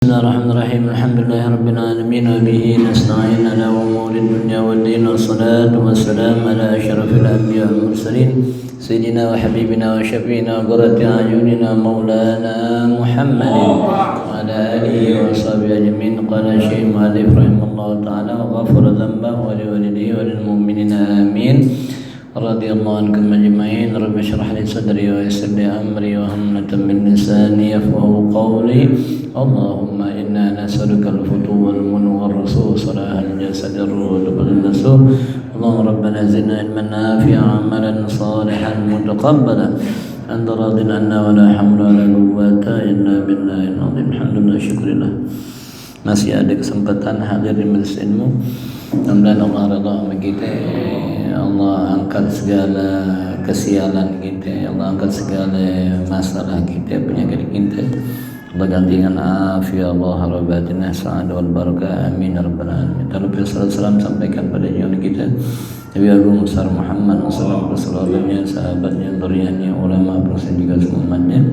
بسم الله الرحمن الرحيم الحمد لله رب العالمين وبه نستعين على أمور الدنيا والدين والصلاة والسلام على أشرف الأنبياء والمرسلين سيدنا وحبيبنا وشفينا وقرة أعيننا مولانا محمد وعلى آله وصحبه أجمعين. قال الشيخ مؤلف رحمه الله تعالى وغفر ذنبه ولوالديه وللمؤمنين آمين. رضي الله عنكم أجمعين. رب اشرح لي صدري ويسر لي أمري وهمة من لساني يفقهوا قولي. اللهم إنا نسألك الفتوح والمن والرسول صلاح الجسد الروح والنسوح. اللهم ربنا زدنا علما نافعا عملا صالحا متقبلا أنت راض عنا ولا حول ولا قوة إلا بالله العظيم. الحمد لله syukur lillah masih ada kesempatan hadir di majelis ilmu. Mudah-mudahan Allah redha sama kita. Allah angkat segala kesialan kita, Allah angkat segala masalah kita, penyakit kita. Allah gantikan afiat Allah rabatina sa'ad wal barakah amin ya rabbal alamin. Terlebih salam sampaikan pada junjungan kita Nabi Agung besar Muhammad sallallahu alaihi wasallam, sahabatnya, duriannya, ulama, dan juga semua umatnya.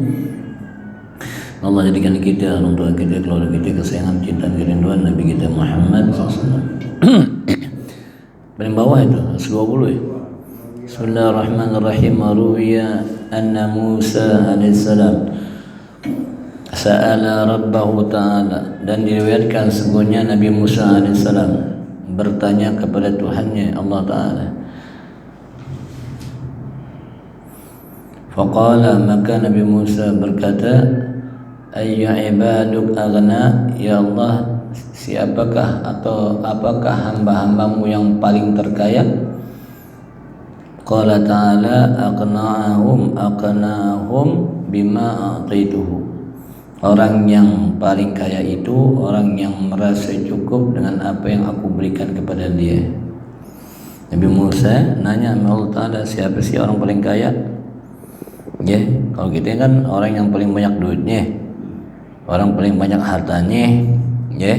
Allah jadikan kita, orang tua kita, keluarga kita, kesayangan, cinta, kerinduan Nabi kita Muhammad SAW. Paling bawah itu 20 ya. Bismillahirrahmanirrahim. Ruwiya anna Musa alaihissalam sa'ala rabbahu ta'ala, dan diriwayatkan sesungguhnya Nabi Musa alaihissalam bertanya kepada Tuhannya Allah Ta'ala. Faqala, maka Nabi Musa berkata, ayyu ibaduk aghna, ya Allah, siapakah atau apakah hamba-hambamu yang paling terkaya? Qala ta'ala aqna'ahum bima a'taituhu. Orang yang paling kaya itu orang yang merasa cukup dengan apa yang aku berikan kepada dia. Nabi Musa nanya sama Allah Ta'ala, siapa sih orang paling kaya? Ya, kalau kita kan orang yang paling banyak duitnya, orang paling banyak hartanya, ya,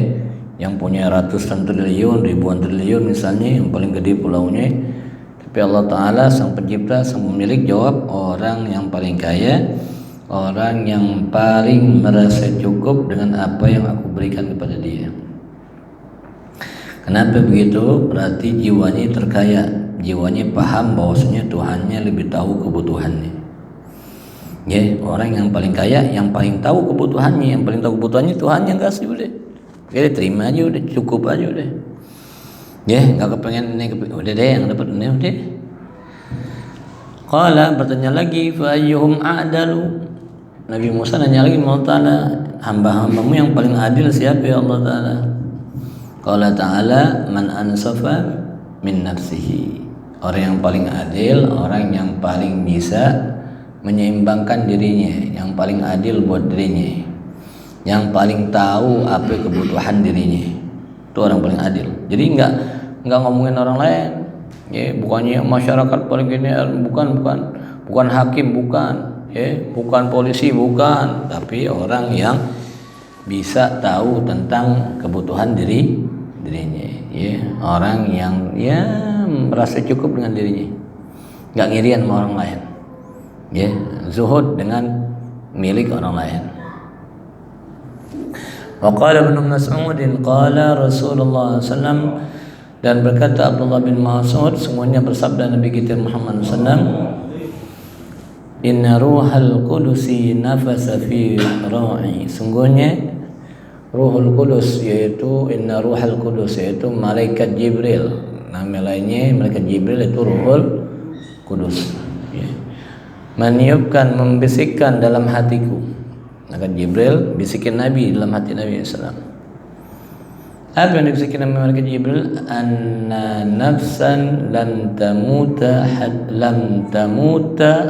yang punya ratusan triliun, ribuan triliun misalnya, yang paling gede pulaunya. Tapi Allah Ta'ala sang pencipta, sang pemilik jawab, orang yang paling kaya, orang yang paling merasa cukup dengan apa yang aku berikan kepada dia. Kenapa begitu? Berarti jiwanya terkaya, jiwanya paham bahwasanya Tuhannya lebih tahu kebutuhannya. Ya, orang yang paling kaya, yang paling tahu kebutuhannya, yang paling tahu kebutuhannya Tuhan yang kasih udah. Jadi terima aja udah, cukup aja udah. Ya, enggak kepengen ini, udah deh yang dapat ini udah. Qala, bertanya lagi, fa ayyuhum a'dalu. Nabi Musa nanya lagi Allah Ta'ala, hamba-hambamu yang paling adil siapa ya Allah Ta'ala? Qala Ta'ala, man ansafa min nafsihi. Orang yang paling adil, orang yang paling bisa menyeimbangkan dirinya, yang paling adil buat dirinya, yang paling tahu apa kebutuhan dirinya. Itu orang paling adil. Jadi enggak ngomongin orang lain. Ya, bukannya masyarakat paling gini, bukan hakim, bukan. Ya, bukan polisi, bukan, tapi orang yang bisa tahu tentang kebutuhan dirinya, ya, orang yang ya merasa cukup dengan dirinya, nggak ngirian sama orang lain, ya, zuhud dengan milik orang lain. Wa qala Ibnu Mas'ud qala Rasulullah sallam, dan berkata Abdullah bin Mas'ud, semuanya bersabda Nabi kita Muhammad sallam, inna ruhal qudusi nafasa fi ra'i. Sungguhnya ruhul kudus, yaitu inna ruhal kudus, yaitu malaikat Jibril. Nama lainnya malaikat Jibril itu ruhul kudus, ya. Meniupkan, membisikkan dalam hatiku. Malaikat Jibril bisikin Nabi dalam hati Nabi SAW. Apa yang dibisikin oleh malaikat Jibril? Anna nafsan lam tamuta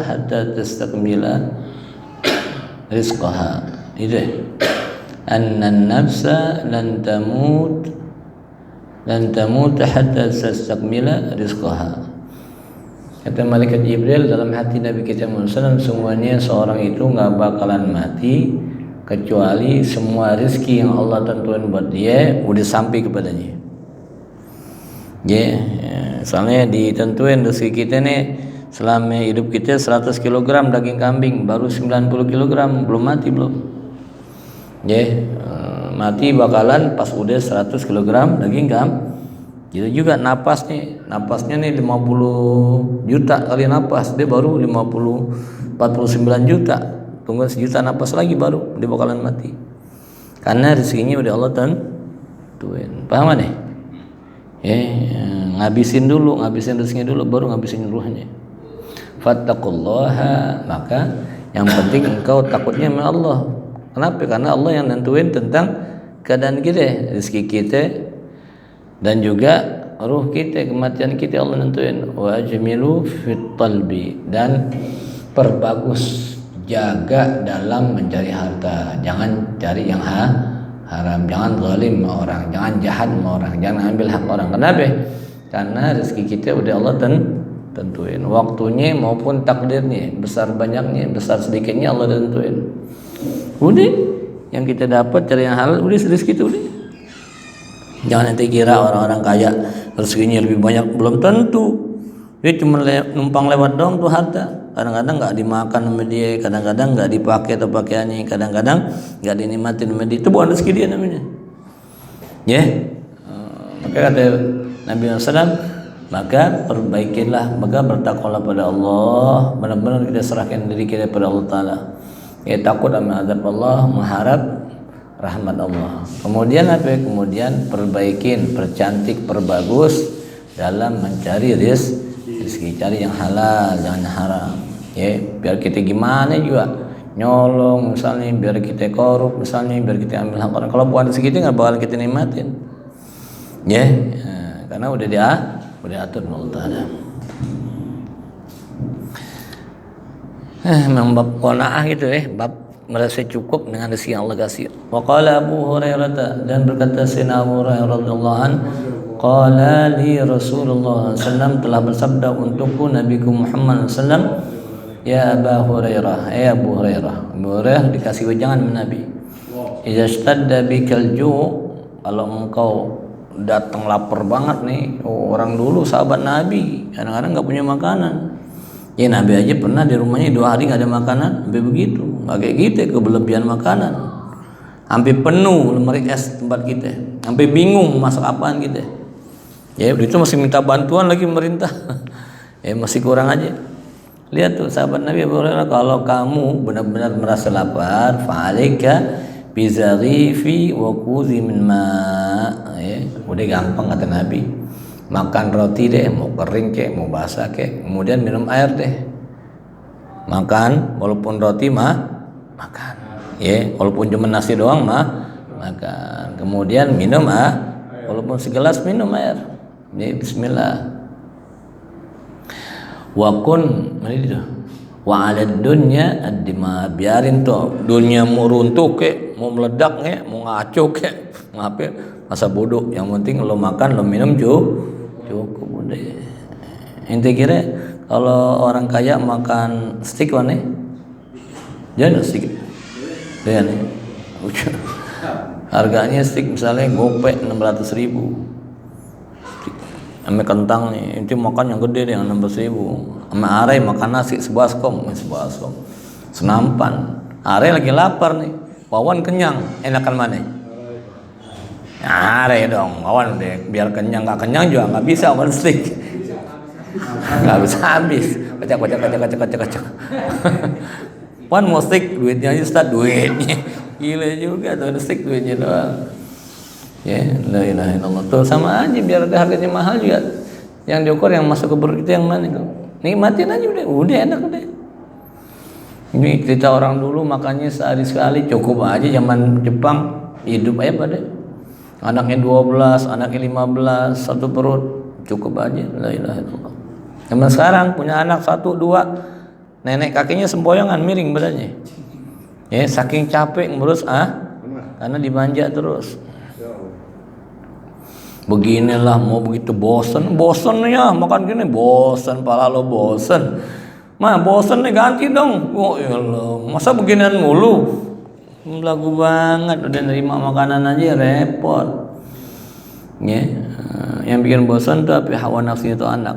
hatta tastakmila rizqaha. Itu. Anna nafsa lan tamuta hatta tastakmila rizqaha. Kata malaikat Jibril dalam hati Nabi kita Muhammad SAW, semuanya seorang itu enggak bakalan mati kecuali semua rezeki yang Allah tentuin buat dia udah sampai kepadanya. Ya, soalnya ditentuin rezeki kita nih selama hidup kita 100 kg daging kambing, baru 90 kg belum mati belum. Ya, mati bakalan pas udah 100 kg daging kan. Gitu juga napasnya nih 50 juta kali napas, dia baru 49 juta. Tunggu sejuta napas lagi baru dia bakalan mati. Karena rezekinya udah Allah tentuin. Paham nih? Ngabisin rezekinya dulu baru ngabisin ruhnya. Fattaqullaha, maka yang penting engkau takutnya sama Allah. Kenapa? Karena Allah yang nentuin tentang keadaan kita, rezeki kita dan juga ruh kita, kematian kita Allah nentuin. Wa ajmilu fit talbi, dan perbagus, jaga dalam mencari harta. Jangan cari yang haram, jangan zalim sama orang, jangan jahat sama orang, jangan ambil hak orang. Kenapa? Karena rezeki kita udah Allah tentuin, waktunya maupun takdirnya, besar banyaknya, besar sedikitnya Allah tentuin. Udah, yang kita dapat cari yang halal, udah rezeki itu udah. Jangan nanti kira orang-orang kaya rezekinya lebih banyak, belum tentu. Dia cuma numpang lewat dong tuh harta. Kadang-kadang nggak dimakan sama dia, kadang-kadang nggak dipakai atau pakaiannya, kadang-kadang nggak dinikmatin sama dia. Itu bukan rezeki dia namanya. Maka kata Nabi SAW, maka perbaikilah, maka bertakwalah pada Allah, benar-benar kita serahkan diri kita pada Allah Ta'ala. Takut sama azab Allah, mengharap rahmat Allah. Kemudian apa? Kemudian perbaikin, percantik, perbagus dalam mencari rezeki, cari yang halal, jangan haram. Biar kita gimana juga nyolong misalnya, biar kita korup misalnya, biar kita ambil hak orang. Kalau bukan rezeki itu nggak bakal kita nikmatin. Karena udah atur Allah Ta'ala. Memang bab qanaah gitu bab merasa cukup dengan rezeki yang Allah kasih. Wa qala Abu Hurairah, dan berkata Sayyidina Abu Hurairah radhiyallahu an, qala li Rasulullah sallallahu telah bersabda untukku Nabiku Muhammad sallallahu, ya Abu Hurairah, Abu Hurairah. Abu Hurairah dikasih wejangan sama Nabi. Idza stadda bikal ju', kalau engkau datang lapar banget nih. Orang dulu sahabat Nabi kadang-kadang nggak punya makanan. Nabi aja pernah di rumahnya 2 hari nggak ada makanan, sampai begitu. Nggak kayak gitu, kelebihan makanan. Sampai penuh lemari es tempat kita, sampai bingung masak apaan kita. Itu masih minta bantuan lagi pemerintah. Masih kurang aja. Lihat tuh sahabat Nabi Abu Hurairah, kalau kamu benar-benar merasa lapar, fa'alika bizarifi wa kuzi min ma'. Udah gampang kata Nabi, makan roti deh, mau kering kek, mau basah kek, kemudian minum air deh. Makan walaupun roti makan, walaupun cuma nasi doang makan. Kemudian minum walaupun segelas minum air. Bismillah. Wa kun wa 'alad dunya ad-dima, biarin tuh dunia mau runtuh kek, mau meledak kek, mau ngaco kek, ngapain masa bodoh, yang penting lo makan lo minum cukup udah. Ente kira kalau orang kaya makan steak mana? Jangan steak. Lihat nih. Harganya steak misalnya gopek 600.000. Ame kentang nih, ente makan yang gede deh yang 16.000. Ame are makan nasi sebaskom. Senampan. Are lagi lapar nih. Wawan kenyang, enakan mana? Are dong, Wawan deh. Biar kenyang, nggak kenyang juga nggak bisa makan steak. Nggak bisa habis. Kacak. Wan mau steak, duitnya aja Ustaz, duitnya. Gila juga tuh steak duitnya doang. La ilaha illallah. Tuh sama aja, biar ada harganya mahal juga. Yang diukur yang masuk ke perut kita yang mana itu? Nikmatin aja udah enak udah. Ini cerita orang dulu makannya sehari sekali cukup aja. Zaman Jepang hidup aja pada anaknya 12, anaknya 15, satu perut cukup aja. La ilaha illallah. Zaman sekarang punya anak 1, 2, nenek kakinya sempoyongan miring badannya. Saking capek ngurus karena dimanja terus. Beginilah mau begitu bosen ya makan gini, bosen pala lo bosen. Bosen nih ganti dong. Oh ya Allah, masa beginian mulu? Lagu banget, udah nerima makanan aja repot. Yang bikin bosan tuh apa? Hawa nafsunya tuh anak.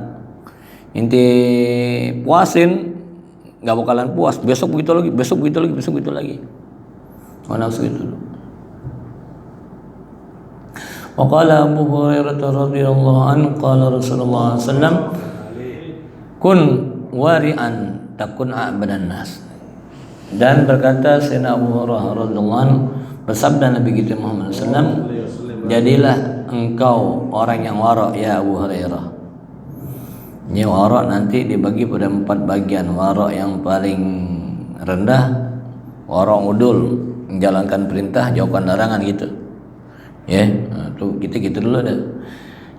Inti puasin nggak bakalan puas. Besok begitu lagi. Hawa nafsu itu. Wa qala Abu Hurairah radhiyallahu anhu qala Rasulullah sallallahu alaihi wasallam kun wari'an takun a'badan nas. Dan berkata Sayyidina Abu Hurairah radhiyallahu anhu, bersabda Nabi kita Muhammad SAW, jadilah engkau orang yang wara' ya Abu Hurairah. Ini wara' nanti dibagi pada 4 bagian. Wara' yang paling rendah, wara' udul, menjalankan perintah, jauhkan larangan gitu. Ya, tuh kita gitu dulu deh.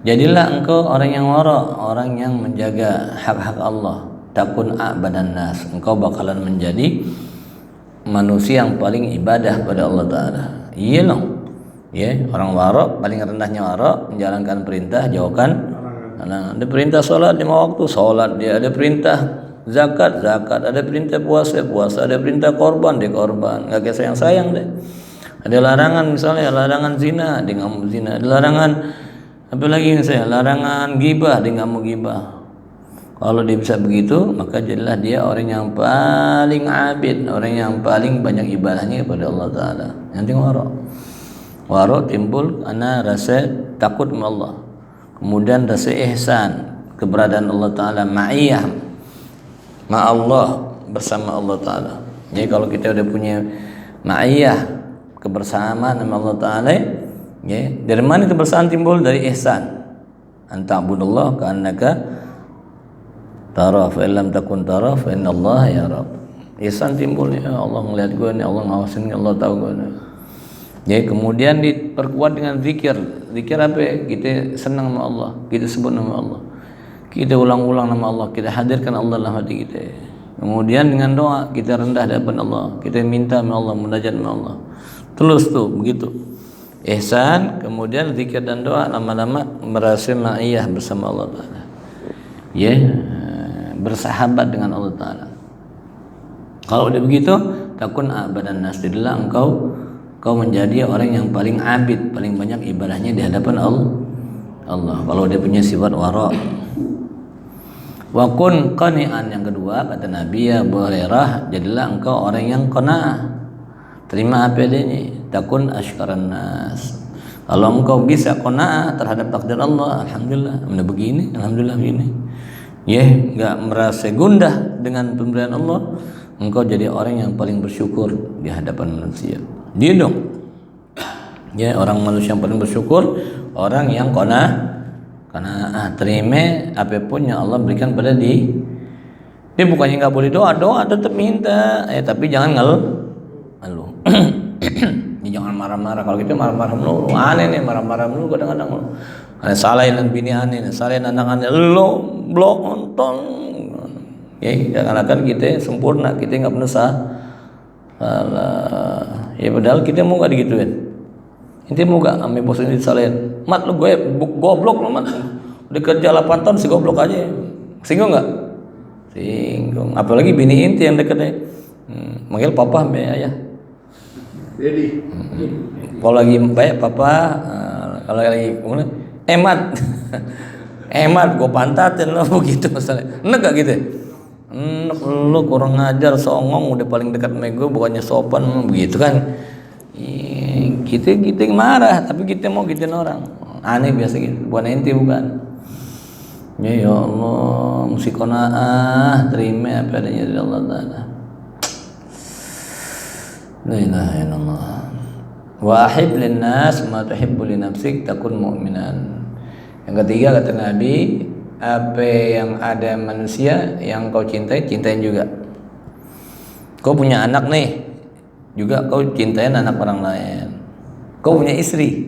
Jadilah engkau orang yang wara', orang yang menjaga hak-hak Allah. Takun a'badan nas. Engkau bakalan menjadi manusia yang paling ibadah pada Allah Ta'ala. Iya dong. Ya, orang wara' paling rendahnya wara', menjalankan perintah, jauhkan larangan. Ada perintah sholat 5 waktu, sholat dia. Ada perintah zakat, ada perintah puasa, ada perintah korban, dia korban. Gak kayak sayang deh. Ada larangan, misalnya larangan zina, dia nggak mau zina. Ada larangan apa lagi misalnya, larangan gibah, dia nggak mau gibah. Kalau dia bisa begitu, maka jadilah dia orang yang paling abid, orang yang paling banyak ibadahnya kepada Allah Ta'ala. Nanti wara' timbul karena rasa takut sama Allah, kemudian rasa ihsan, keberadaan Allah Ta'ala, ma'iyah ma Allah, bersama Allah Ta'ala. Jadi kalau kita udah punya ma'iyah, kebersamaan sama Allah Ta'ala, ya, dari mana kebersamaan timbul? Dari ihsan. Anta'budullah ka'annaka tara fa illam takun tara fa innallaha yara. Ihsan timbul, ya Allah ngelihat gue nih, Allah ngawasin nih, Allah tahu gue nih. Ya, kemudian diperkuat dengan zikir. Zikir apa? Kita senang sama Allah, kita sebut nama Allah, kita ulang-ulang nama Allah, kita hadirkan Allah dalam hati kita. Kemudian dengan doa kita rendah di hadapan Allah, kita minta sama Allah, munajat sama Allah. Terus tuh begitu. Ihsan, kemudian zikir dan doa, lama-lama merasa ma'iyah bersama Allah Ta'ala. Ya, bersahabat dengan Allah Ta'ala. Kalau udah begitu, takun a'badan nas, jadilah engkau menjadi orang yang paling abid, paling banyak ibadahnya di hadapan Allah. Kalau dia punya sifat wara'. Wa kun qani'an, yang kedua kata Nabi ya Abu Hurairah, jadilah engkau orang yang qanaah, terima apa adanya. Takun asykaran nas. Kalau engkau bisa qanaah terhadap takdir Allah, alhamdulillah, begini, alhamdulillah begini. Ya, enggak merasa gundah dengan pemberian Allah, engkau jadi orang yang paling bersyukur di hadapan manusia. Dia dong. Ya, orang manusia yang paling bersyukur, orang yang qanaah, terima apapun yang Allah berikan pada dia. Dia bukannya nggak boleh doa tetap minta, tapi jangan ngeluh. Jangan marah-marah. Kalau kita marah-marah mulu, aneh nih, marah-marah mulu kadang-kadang. Aneh salahin bini aneh, salahin anak aneh, lo blok nonton. Ya, jangan-jangan kita sempurna, kita nggak pernah salah. Ya padahal kita mau nggak digituin. Inti mau nggak ame bos ini disalahin. Mat lu gue goblok lu mat. Udah kerja 8 tahun si goblok aja. Singgung nggak? Singgung. Apalagi bini inti yang deket deh. Manggil papa mbak ayah. Jadi. Kalau lagi baik papa, kalau lagi emat. Emat gue pantatin lo begitu misalnya. Enak gak gitu? Lu kurang ngajar, songong, udah paling dekat sama gue, bukannya sopan begitu kan. Kita marah, tapi kita mau gituin orang. Aneh biasa gitu, bukan ente bukan. Ya Allah, mesti qanaah, terima apa adanya dari Allah Ta'ala. La ilaha illallah. Wa ahib linnas ma tuhibbu li nafsik takun mu'minan. Yang ketiga kata Nabi, apa yang ada manusia yang kau cintai, cintain juga. Kau punya anak nih, juga kau cintain anak orang lain. Kau punya istri,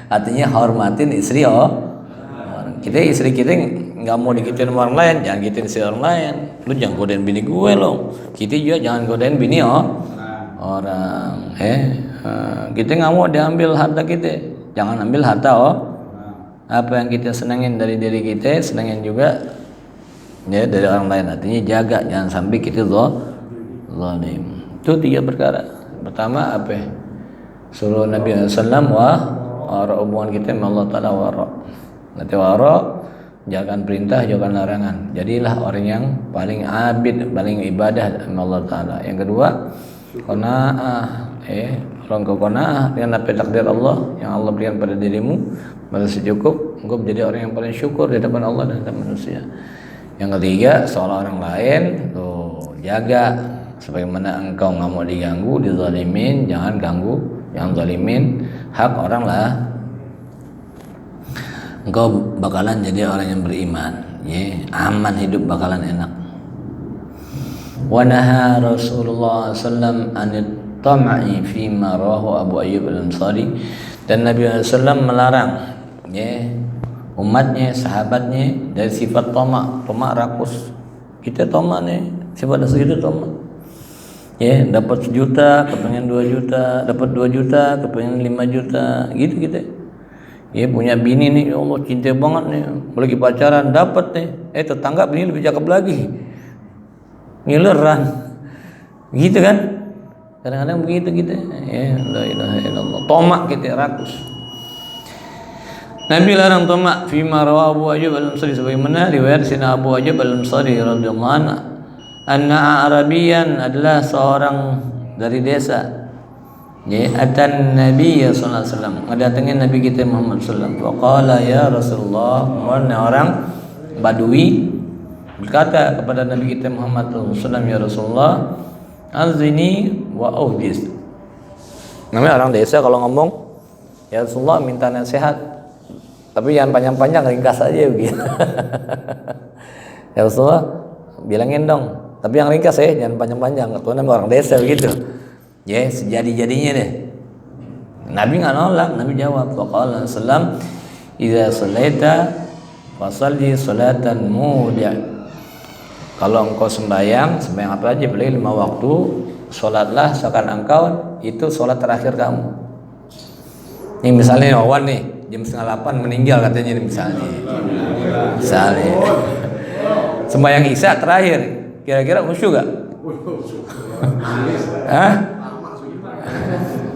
artinya hormatin istri. Kita istri kita nggak mau digituin orang lain, jangan gituin istri orang lain. Lu jangan godain bini gue lo. Kita juga jangan godain bini orang. Kita nggak mau diambil harta kita, jangan ambil harta apa yang kita senangin dari diri kita, senangin juga ya dari orang lain. Artinya jaga, jangan sampai kita zalim. Itu 3 perkara. Pertama apa? Suruh Nabi SAW hubungan kita sama Allah Ta'ala nanti jalan perintah, jalan larangan. Jadilah orang yang paling abid, paling ibadah sama Allah Ta'ala. Yang kedua, qanaah, Kalau engkau qanaah dengan apa takdir Allah yang Allah berikan pada dirimu, merasa cukup, engkau menjadi orang yang paling syukur di depan Allah dan depan manusia. Yang ketiga, seolah orang lain, tuh jaga sebagaimana engkau nggak mau diganggu, dizalimin, jangan ganggu, jangan zalimin hak orang lah. Engkau bakalan jadi orang yang beriman, ya, aman hidup bakalan enak. Wa naha Rasulullah sallam anit tam'i fi ma rawahu Abu Ayyub al-Ansari, dan Nabi sallam melarang, ya, umatnya, sahabatnya dari sifat tamak rakus. Kita tamak nih, sifat segitu tamak. Ya, dapat 1 juta, kepengen 2 juta, dapat 2 juta, kepengen 5 juta, gitu kita. Ya, punya bini nih, ya Allah cinta banget nih, lagi pacaran dapat nih, tetangga bini lebih cakep lagi, ngileran, gitu kan? Kadang-kadang begitu kita, ya, la ilaha illallah, tamak kita, rakus. Nabi larang tamak fima rawahu Abu Ayyub al-Ansari, sebagaimana riwayat Sayyidina Abu Ayyub al-Ansari radhiyallahu anhu, anna Arabiyan adalah seorang dari desa, ya, atan Nabi sallallahu alaihi wasallam, mendatangi Nabi kita Muhammad sallallahu alaihi wasallam. Faqala ya Rasulullah, orang Badui berkata kepada Nabi kita Muhammad sallallahu alaihi wasallam, ya Rasulullah, azini wa uhdis. Namanya orang desa kalau ngomong, ya Rasulullah minta nasihat, tapi jangan panjang-panjang, ringkas aja begitu. Ya Rasulullah, bilangin dong, tapi yang ringkas ya, jangan panjang-panjang. Karena orang desa begitu. Ya, sejadi-jadinya deh. Nabi nggak nolak, Nabi jawab, faqala sallam, idza shalaita fasalli salatan mudi'. Kalau engkau sembahyang apa aja, boleh 5 waktu, sholatlah seakan engkau itu sholat terakhir kamu. Ini misalnya Wawan nih, jam 7:30 meninggal katanya nih, misalnya. Sembahyang Isya terakhir, kira-kira khusyuk gak? Hah?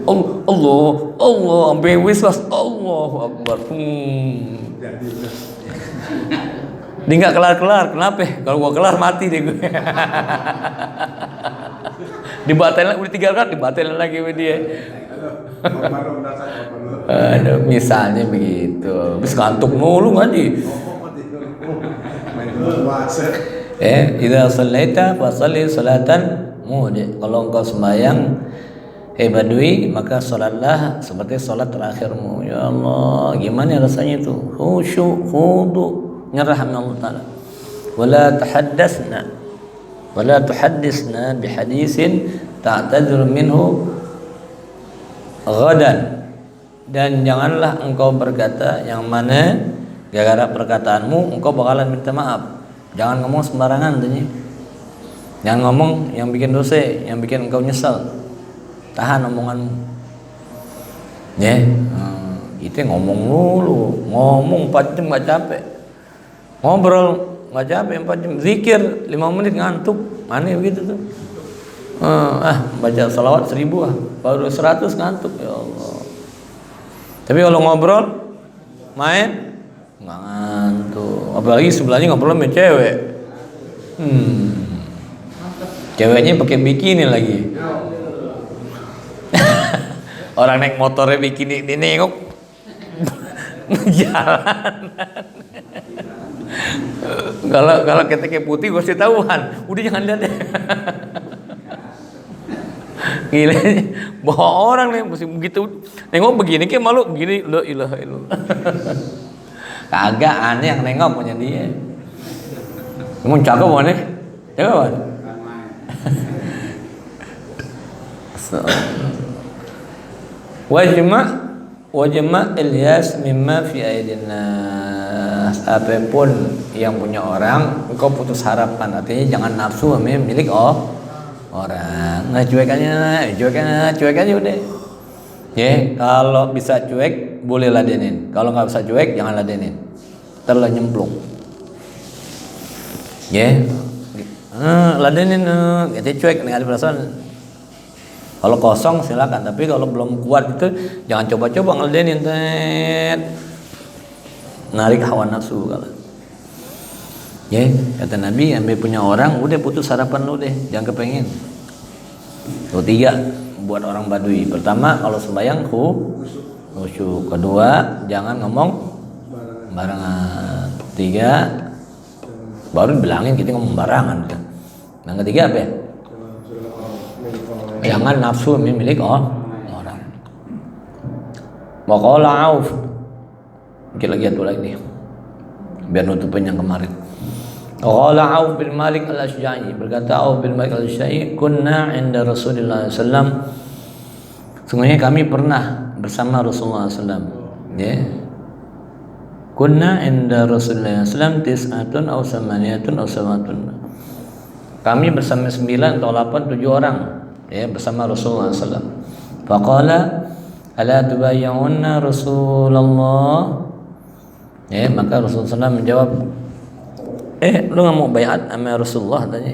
Allah, sampai wiswas, Allahu Akbar. Dia nggak kelar-kelar, kenapa? Kalau gua kelar mati deh gue. Dibatalin, udah 3 kali dibatalin lagi sama dia. Aduh, misalnya begitu. Habis ngantuk mulu ngaji. Idza shallaita fasalli salatan mudi'. Kalau engkau sembahyang, Badui, maka salatlah seperti salat terakhirmu. Ya Allah, gimana rasanya itu? Khusyuk, khudu, nyerah sama Allah Ta'ala. Wala tuhaddisna bihadisin ta'tadzur minhu ghadan. Dan janganlah engkau berkata yang mana gara-gara perkataanmu engkau bakalan minta maaf. Jangan ngomong sembarangan tanya. Jangan ngomong yang bikin dosa, yang bikin engkau nyesal. Tahan omonganmu. Ya, kita ngomong dulu, ngomong 4 jam nggak capek, ngobrol nggak capek 4 jam, zikir 5 menit ngantuk, mana begitu tuh? Baca salawat 1000 baru 100 ngantuk, ya Allah. Tapi kalau ngobrol, main nggak ngantuk, apalagi sebelahnya ngobrol sama cewek. Ceweknya pakai bikini lagi. Orang naik motornya bikini, ini nengok jalan. Kalau keteknya putih gue sih tahuan. Udah jangan lihat deh. Gila, bawa orang nih mesti begitu. Nengok begini kayak malu begini, la ilaha illallah. Kagak, aneh yang nengok punya dia. Mau cakep mana? Cakep mana? Wajma' Ilyas mimma fi aidin nas. Apapun yang punya orang, engkau putus harapan. Artinya jangan nafsu milik orang. Nah, cuek aja udah. Ya, kalau bisa cuek boleh ladenin. Kalau nggak bisa cuek jangan ladenin. Terlalu nyemplung. Ya, ladenin, kita cuek nggak ada perasaan. Kalau kosong silakan, tapi kalau belum kuat itu jangan coba-coba ngeladenin, narik hawa nafsu kalau. Ya, kata Nabi, ambil punya orang, udah putus harapan lu deh, jangan kepengen. 3, buat orang Badui. Pertama, kalau sembahyang khusyuk. Kedua, jangan ngomong barangan. Tiga, baru bilangin kita ngomong barangan. Yang ketiga apa ya? Jangan nafsu milik orang. Waqala Auf. Kita lagi atu lagi biar nutupin yang kemarin. Qala Auf bin Malik al-Asy'a'i, berkata Auf bin Malik al-Asy'a'i, kunna 'inda Rasulillah sallam, sungguhnya kami pernah bersama Rasulullah sallam, ya. Kunna 'inda Rasulillah sallam tis'atun aw samaniyatun aw sabatun. Kami bersama 9 atau 8 7 orang, ya, bersama Rasulullah sallam. Faqala ala tubayyunna Rasulullah, ya, maka Rasulullah SAW menjawab, lu nggak mau bayat sama Rasulullah? Tanya.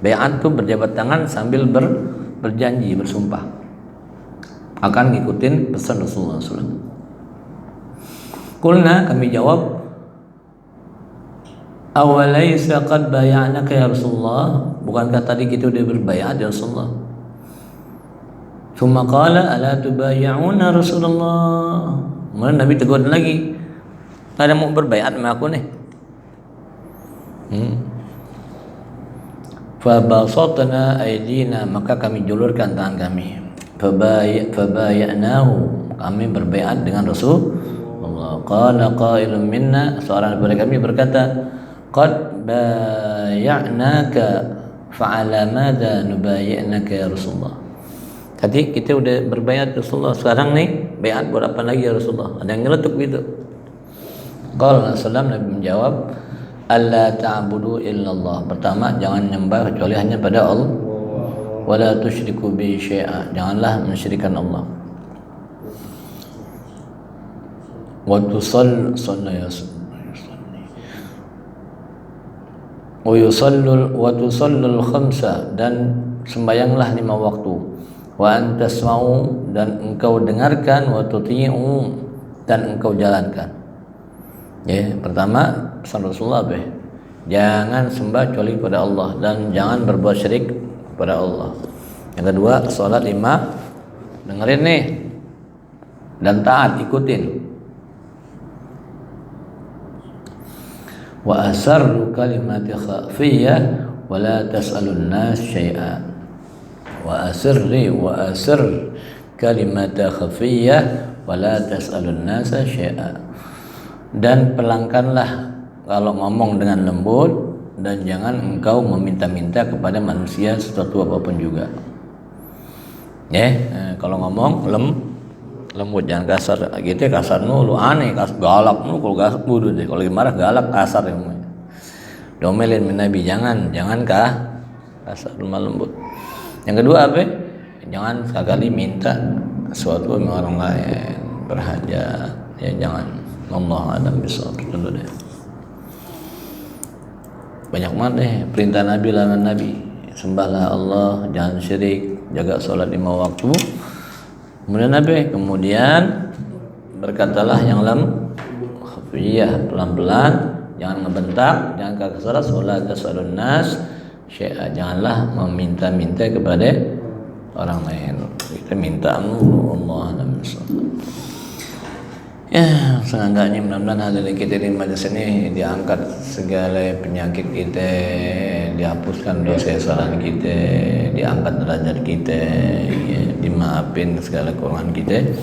Bayat tuh berjabat tangan sambil berjanji, bersumpah akan ngikutin pesan Rasulullah SAW. Kulna, kami jawab, awalaysa qad bay'anaka ya Rasulullah, bukankah tadi kita udah berbayat ya Rasulullah? Tsumma qala ala tubayyuna Rasulullah. Kemudian Nabi tegur lagi, ada mau berbayat sama aku nih. Fabasatna aydina, maka kami julurkan tangan kami. Fabayanahu, kami berbayat dengan Rasulullah. Qala qailun minna, seorang dari kami berkata, qad bayanaka fa'ala madza nubayyinaka ya Rasulullah. Tadi kita udah berbayat Rasulullah, sekarang nih bayat buat apa lagi ya Rasulullah? Ada yang nyeletuk gitu. Qala sallallahu, Nabi menjawab, alla ta'budu illallah. Pertama, jangan menyembah kecuali hanya pada Allah. Wala tusyriku bi syai'a, janganlah mensyirikkan Allah. Wa tusallul khamsa, dan sembayanglah 5 waktu. Wa antasma'u, dan engkau dengarkan. Wa tuti'u, dan engkau jalankan. Ya, pertama pesan Rasulullah apa? Jangan sembah kecuali pada Allah dan jangan berbuat syirik kepada Allah. Yang kedua, salat 5, dengerin nih dan taat, ikutin. Wa asarru kalimati khafiyah wa la tas'alun nas syai'a. Wa asir kalimata khafiyah wa la tas'alun nasa syai'a. Dan pelangkanlah kalau ngomong dengan lembut, dan jangan engkau meminta-minta kepada manusia sesuatu apapun juga. Ya, kalau ngomong lembut, jangan kasar. Gitu kasar lu aneh, galak lu, kalau galak bodoh deh. Kalau marah galak, kasar ya. Domelin Nabi, jangan kasar, lemah lembut. Yang kedua apa? Jangan sekali minta sesuatu sama orang lain, berhajat, ya jangan. Allah alam bisawab dulu deh. Banyak banget deh perintah Nabi, larangan Nabi. Sembahlah Allah, jangan syirik, jaga sholat 5 waktu. Kemudian berkatalah yang khafiyah, pelan-pelan, jangan ngebentak, jangan kasar, sholat tas'alun nas syai'a, janganlah meminta-minta kepada orang lain. Kita minta Allah alam bisawab. Ya, seenggaknya mudah-mudahan hadir kita di majelis ini diangkat segala penyakit kita, dihapuskan dosa kesalahan kita, diangkat derajat kita, ya, dimaafin segala kekurangan kita.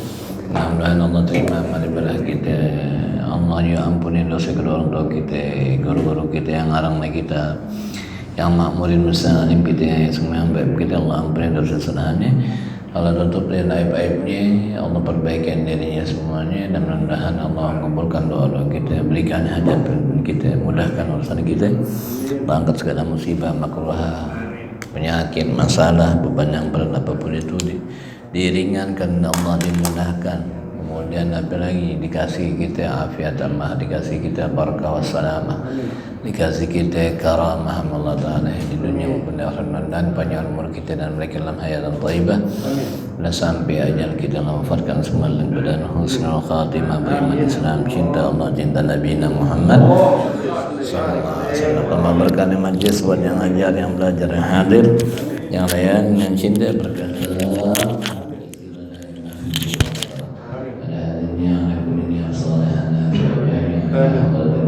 Mudah-mudahan Allah terima amal ibadah kita. Allah ya ampuni dosa kedua orang tua kita, guru-guru kita yang ngarang kita, yang makmurin muslim kita, semua yang baik kita. Allah ampuni dosa kesalahannya, Allah tutup dari aib-aibnya, Allah perbaikan dirinya semuanya, dan mudah-mudahan Allah mengumpulkan doa-doa kita, berikan hajat kita, mudahkan urusan kita, angkat segala musibah, makruh, penyakit, masalah, beban yang berat apapun itu diringankan, Allah dimudahkan. Kemudian apa lagi, dikasih kita afiat tamah, dikasih kita barakah wassalamah, dikasih kita karamah Allah Ta'ala di dunia maupun di akhirat, dan panjang umur kita dan mereka dalam hayatan thayyibah, dan sampai ajal kita mewafatkan semua dalam keadaan husnul khatimah, beriman Islam, cinta Allah, cinta Nabi Muhammad sallallahu alaihi wasallam. Allah berkahi majlis buat yang ajar, yang belajar, yang hadir. yang layan yang cinta berkata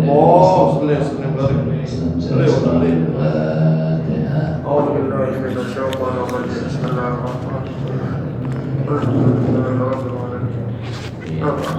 Oh, Senin baru. أعوذ بالله من الشيطان الرجيم بسم الله الرحمن الرحيم